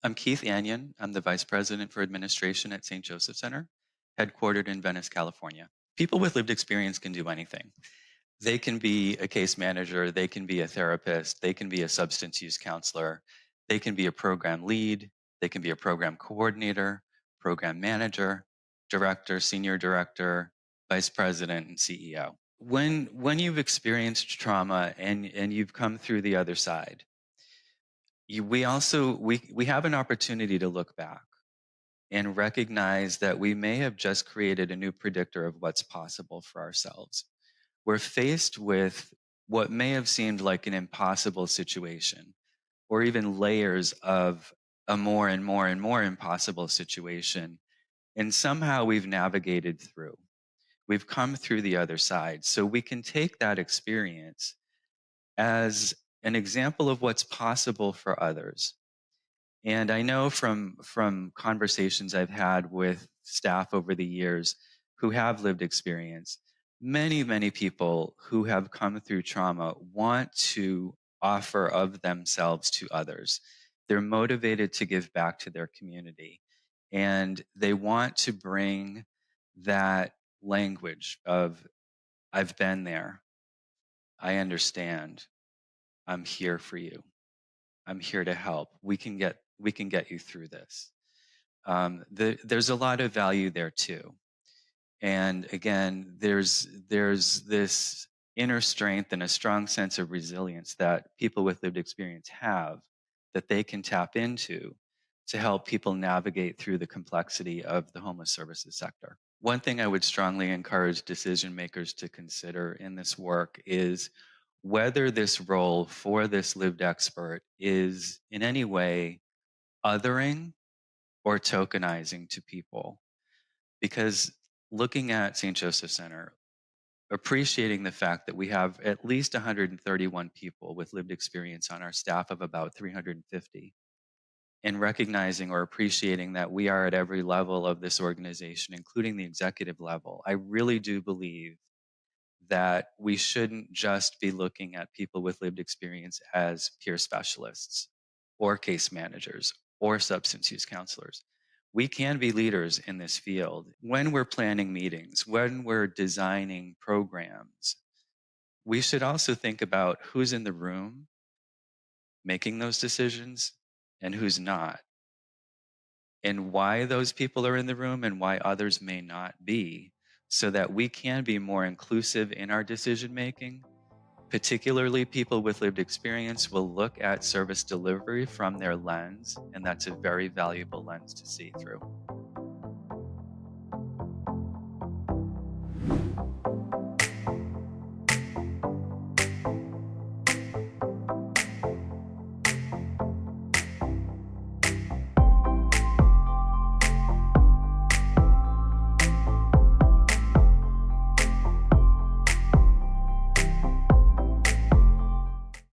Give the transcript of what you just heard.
I'm Keith Anyon. I'm the Vice President for Administration at St. Joseph Center, headquartered in Venice, California. People with lived experience can do anything. They can be a case manager, they can be a therapist, they can be a substance use counselor, they can be a program lead, they can be a program coordinator, program manager, director, senior director, vice president, and CEO. When you've experienced trauma and you've come through the other side, we also we have an opportunity to look back and recognize that we may have just created a new predictor of what's possible for ourselves. We're faced with what may have seemed like an impossible situation, or even layers of a more and more and more impossible situation. And somehow we've navigated through. We've come through the other side. So we can take that experience as an example of what's possible for others. And I know from conversations I've had with staff over the years who have lived experience, many people who have come through trauma want to offer of themselves to others. They're motivated to give back to their community, and they want to bring that language of I've been there, I understand, I'm here for you. I'm here to help. We can get you through this. There's a lot of value there too. And again, there's this inner strength and a strong sense of resilience that people with lived experience have that they can tap into to help people navigate through the complexity of the homeless services sector. One thing I would strongly encourage decision makers to consider in this work is whether this role for this lived expert is in any way othering or tokenizing to people. Because looking at St. Joseph Center, appreciating the fact that we have at least 131 people with lived experience on our staff of about 350, and recognizing or appreciating that we are at every level of this organization, including the executive level, I really do believe that we shouldn't just be looking at people with lived experience as peer specialists or case managers or substance use counselors. We can be leaders in this field. When we're planning meetings, when we're designing programs, we should also think about who's in the room making those decisions and who's not, and why those people are in the room and why others may not be, so that we can be more inclusive in our decision making. Particularly, people with lived experience will look at service delivery from their lens, and that's a very valuable lens to see through.